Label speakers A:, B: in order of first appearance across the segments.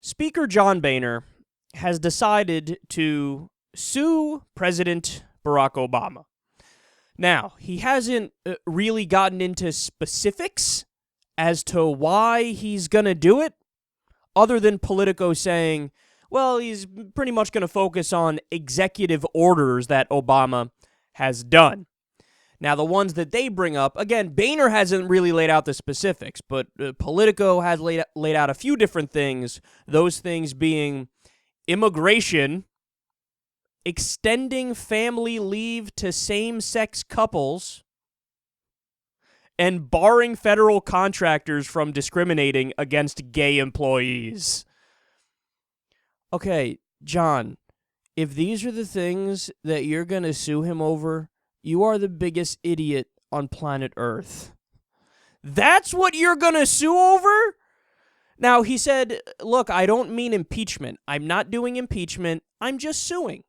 A: Speaker John Boehner has decided to sue President Barack Obama. Now, he hasn't really gotten into specifics as to why he's going to do it, other than Politico saying, well, he's pretty much going to focus on executive orders that Obama has done. Now, the ones that they bring up, again, Boehner hasn't really laid out the specifics, but Politico has laid out a few different things, those things being immigration, extending family leave to same-sex couples, and barring federal contractors from discriminating against gay employees. Okay, John, if these are the things that you're going to sue him over, you are the biggest idiot on planet Earth. That's what you're going to sue over? Now, he said, look, I don't mean impeachment. I'm not doing impeachment. I'm just suing.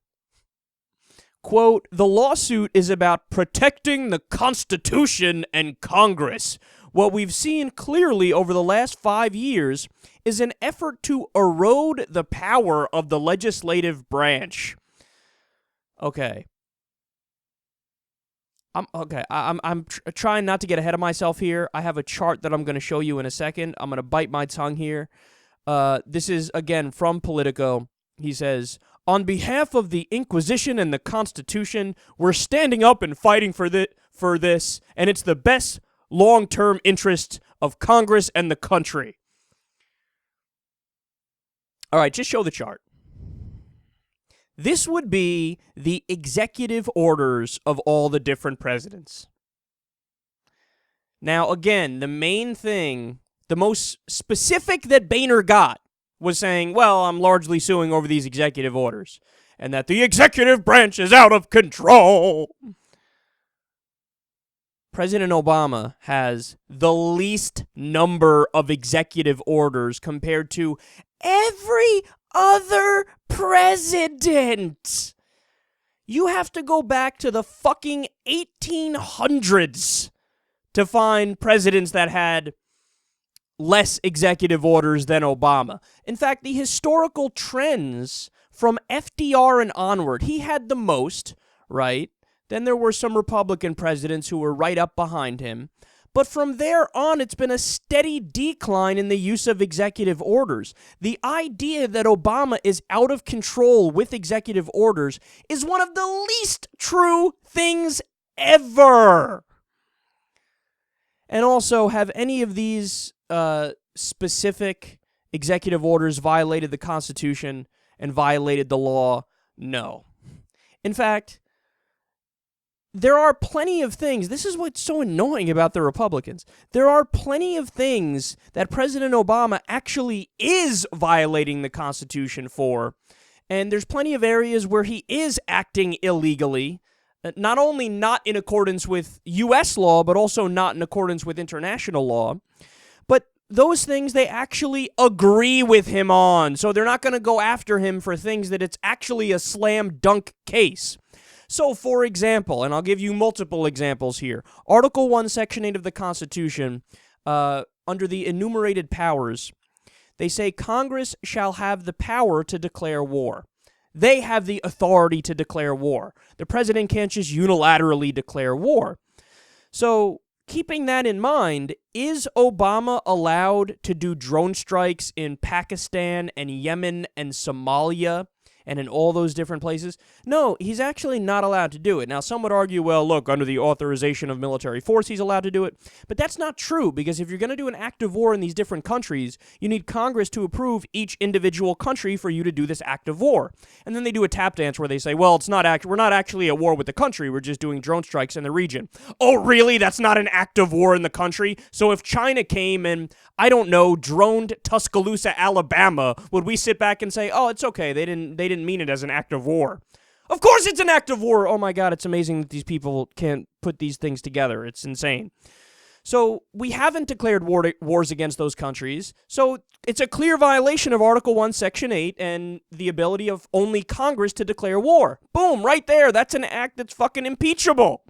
A: Quote, the lawsuit is about protecting the Constitution and Congress. What we've seen clearly over the last 5 years is an effort to erode the power of the legislative branch. Okay. I'm trying not to get ahead of myself here. I have a chart that I'm going to show you in a second. I'm going to bite my tongue here. This is, again, from Politico. He says, on behalf of the Inquisition and the Constitution, we're standing up and fighting for this, and it's the best long-term interest of Congress and the country. All right, just show the chart. This would be the executive orders of all the different presidents. Now, again, the main thing, the most specific that Boehner got was saying, well, I'm largely suing over these executive orders, and that the executive branch is out of control. President Obama has the least number of executive orders compared to every other president. You have to go back to the fucking 1800s to find presidents that had less executive orders than Obama. In fact, the historical trends from FDR and onward, he had the most, right? Then there were some Republican presidents who were right up behind him. But from there on, it's been a steady decline in the use of executive orders. The idea that Obama is out of control with executive orders is one of the least true things ever. And also, have any of these specific executive orders violated the Constitution and violated the law? No. In fact, there are plenty of things. This is what's so annoying about the Republicans. There are plenty of things that President Obama actually is violating the Constitution for. And there's plenty of areas where he is acting illegally, not only not in accordance with U.S. law, but also not in accordance with international law. But those things they actually agree with him on. So they're not going to go after him for things that it's actually a slam dunk case. So, for example, and I'll give you multiple examples here, Article 1, Section 8 of the Constitution, under the enumerated powers, they say Congress shall have the power to declare war. They have the authority to declare war. The president can't just unilaterally declare war. So, keeping that in mind, is Obama allowed to do drone strikes in Pakistan and Yemen and Somalia and in all those different places? No, he's actually not allowed to do it. Now, some would argue, well, look, under the authorization of military force, he's allowed to do it. But that's not true, because if you're going to do an act of war in these different countries, you need Congress to approve each individual country for you to do this act of war. And then they do a tap dance where they say, well, we're not actually at war with the country, we're just doing drone strikes in the region. Oh, really? That's not an act of war in the country? So if China came and, I don't know, droned Tuscaloosa, Alabama, would we sit back and say, oh, it's okay, they didn't mean it as an act of war? Of course it's an act of war. Oh my God, it's amazing that these people can't put these things together. It's insane. So we haven't declared wars against those countries. So it's a clear violation of Article 1, Section 8 and the ability of only Congress to declare war. Boom, right there. That's an act that's fucking impeachable.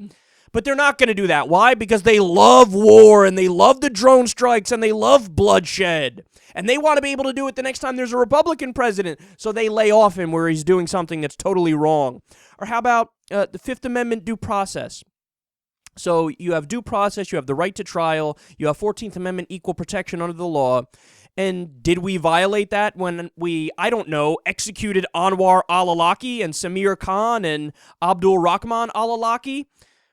A: But they're not going to do that. Why? Because they love war, and they love the drone strikes, and they love bloodshed. And they want to be able to do it the next time there's a Republican president, so they lay off him where he's doing something that's totally wrong. Or how about the Fifth Amendment due process? So you have due process, you have the right to trial, you have 14th Amendment equal protection under the law. And did we violate that when we, I don't know, executed Anwar al-Awlaki and Samir Khan and Abdul Rahman al-Awlaki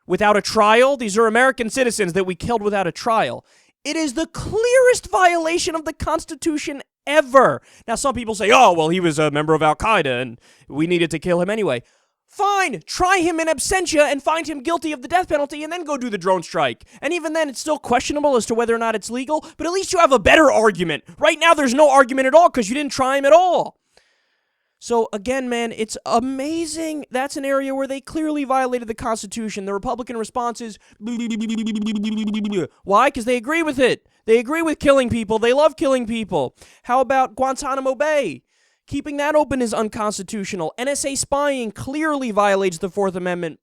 A: without a trial? These are American citizens that we killed without a trial. It is the clearest violation of the Constitution ever. Now, some people say, oh, well, he was a member of Al-Qaeda and we needed to kill him anyway. Fine, try him in absentia and find him guilty of the death penalty and then go do the drone strike. And even then, it's still questionable as to whether or not it's legal, but at least you have a better argument. Right now, there's no argument at all because you didn't try him at all. So again, man, it's amazing. That's an area where they clearly violated the Constitution. The Republican response is, why? Because they agree with it. They agree with killing people. They love killing people. How about Guantanamo Bay? Keeping that open is unconstitutional. NSA spying clearly violates the Fourth Amendment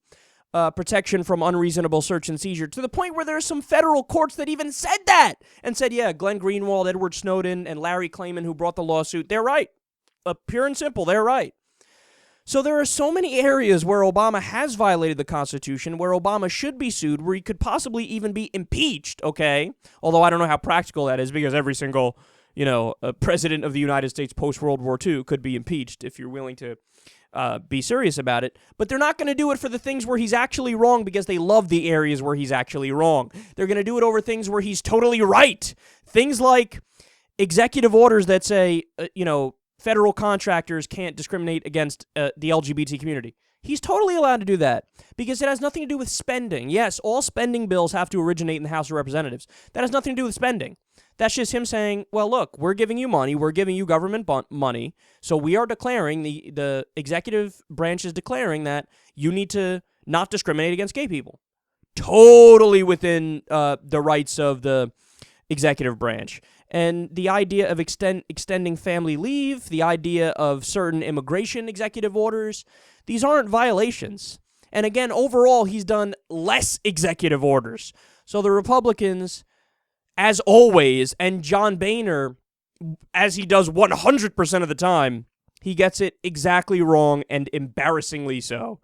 A: protection from unreasonable search and seizure, to the point where there are some federal courts that even said that and said, yeah, Glenn Greenwald, Edward Snowden, and Larry Klayman, who brought the lawsuit, they're right. Pure and simple, they're right. So there are so many areas where Obama has violated the Constitution, where Obama should be sued, where he could possibly even be impeached, okay? Although I don't know how practical that is, because every single, president of the United States post-World War II could be impeached if you're willing to be serious about it. But they're not going to do it for the things where he's actually wrong, because they love the areas where he's actually wrong. They're going to do it over things where he's totally right. Things like executive orders that say, federal contractors can't discriminate against the LGBT community. He's totally allowed to do that because it has nothing to do with spending. Yes, all spending bills have to originate in the House of Representatives. That has nothing to do with spending. That's just him saying, well, look, we're giving you money. We're giving you government money. So we are declaring, the executive branch is declaring that you need to not discriminate against gay people. Totally within the rights of the executive branch. And the idea of extending family leave, the idea of certain immigration executive orders, these aren't violations. And again, overall, he's done less executive orders. So the Republicans, as always, and John Boehner, as he does 100% of the time, he gets it exactly wrong and embarrassingly so.